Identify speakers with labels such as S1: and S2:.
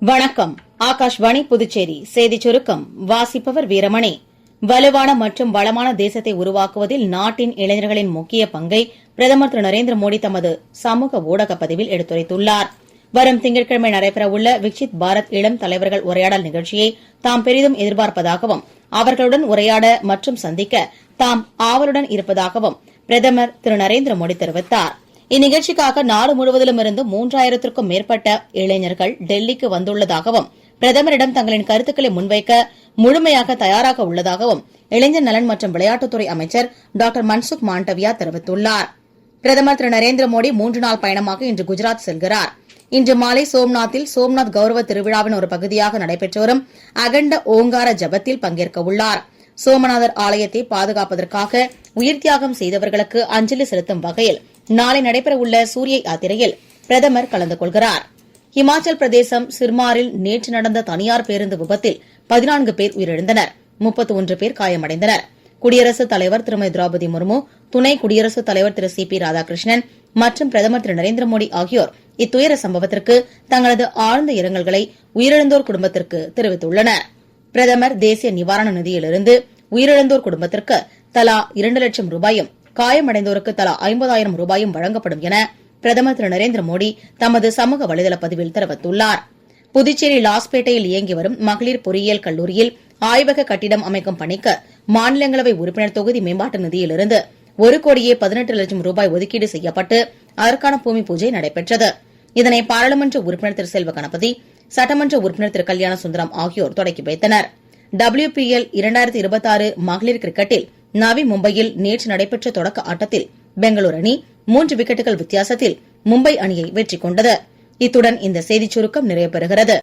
S1: வணக்கம். ஆகாஷ்வாணி புதுச்சேரி செய்திச் சுருக்கம் வாசிப்பவர் வீரமணி. வலுவான மற்றும் வளமான தேசத்தை உருவாக்குவதில் நாட்டின் இளைஞர்களின் முக்கிய பங்கை பிரதமர் திரு நரேந்திர மோடி தமது சமூக ஊடக பதிவில் எடுத்துரைத்துள்ளார். வரும் திங்கட்கிழமை நடைபெறவுள்ள விக்சித் பாரத் இளம் தலைவர்கள் உரையாடல் நிகழ்ச்சியை தாம் பெரிதும் எதிர்பார்ப்பதாகவும் அவர்களுடன் உரையாட மற்றும் சந்திக்க தாம் ஆவலுடன் இருப்பதாகவும் பிரதமர் திரு நரேந்திர மோடி தெரிவித்தார். இந்நிகழ்ச்சிக்காக நாடு முழுவதிலும் இருந்து 3000த்திற்கும் மேற்பட்ட இளைஞர்கள் டெல்லிக்கு வந்துள்ளதாகவும் பிரதமரிடம் தங்களின் கருத்துக்களை முன்வைக்க முழுமையாக தயாராக உள்ளதாகவும் இளைஞர் நலன் மற்றும் விளையாட்டுத்துறை அமைச்சர் டாக்டர் மன்சுக் மாண்டவியா தெரிவித்துள்ளார். பிரதமர் திரு நரேந்திர மோடி 3 நாள் பயணமாக இன்று குஜராத் செல்கிறார். இன்று மாலை சோம்நாத்தில் சோம்நாத் கௌரவ திருவிழாவின் ஒரு பகுதியாக நடைபெற்று வரும் அகண்ட ஓங்கார ஜபத்தில் பங்கேற்க உள்ளார். சோமநாதர் ஆலயத்தை பாதுகாப்பதற்காக உயிர்த்தியாகம் செய்தவர்களுக்கு அஞ்சலி செலுத்தும் வகையில் நாளை நடைபெறவுள்ள சூரிய யாத்திரையில் பிரதமர் கலந்து கொள்கிறார். இமாச்சல் பிரதேசம் சிர்மாரில் நேற்று நடந்த தனியார் பேருந்து விபத்தில் 14 பேர் உயிரிழந்தனர், 31 பேர் காயமடைந்தனர். குடியரசுத் தலைவர் திருமதி திரௌபதி முர்மு, துணை குடியரசுத் தலைவர் திரு சி பி ராதாகிருஷ்ணன் மற்றும் பிரதமர் திரு நரேந்திர மோடி ஆகியோர் இத்துயர சம்பவத்திற்கு தங்களது ஆழ்ந்த இரங்கல்களை உயிரிழந்தோர் குடும்பத்திற்கு தெரிவித்துள்ளனர். பிரதமர் தேசிய நிவாரண நிதியிலிருந்து உயிரிழந்தோர் குடும்பத்திற்கு தலா 2 லட்சம் ரூபாயும் காயமடைந்தோருக்கு தலா 50,000 ரூபாயும் வழங்கப்படும் என பிரதமர் திரு நரேந்திர மோடி தமது சமூக வலைதள பதிவில் தெரிவித்துள்ளார். புதுச்சேரி லாஸ்பேட்டையில் இயங்கி வரும் மகளிர் பொறியியல் கல்லூரியில் ஆய்வக கட்டிடம் அமைக்கும் பணிக்கு மாநிலங்களவை உறுப்பினர் தொகுதி மேம்பாட்டு நிதியிலிருந்து 1,18,00,000 ரூபாய் ஒதுக்கீடு செய்யப்பட்டு அதற்கான பூமி பூஜை நடைபெற்றது. இதனை பாராளுமன்ற உறுப்பினர் திரு செல்வ கணபதி, சட்டமன்ற உறுப்பினர் திரு கல்யாண சுந்தரம் ஆகியோர் தொடக்கி வைத்தனர். WPL 2026 மகளிர் கிரிக்கெட்டில் நவி மும்பையில் நேற்று நடைபெற்ற தொடக்க ஆட்டத்தில் பெங்களூரு அணி 3 விக்கெட்டுகள் வித்தியாசத்தில் மும்பை அணியை வெற்றி கொண்டது. இத்துடன் இந்த செய்திச் சுருக்கம் நிறைவு பெறுகிறது.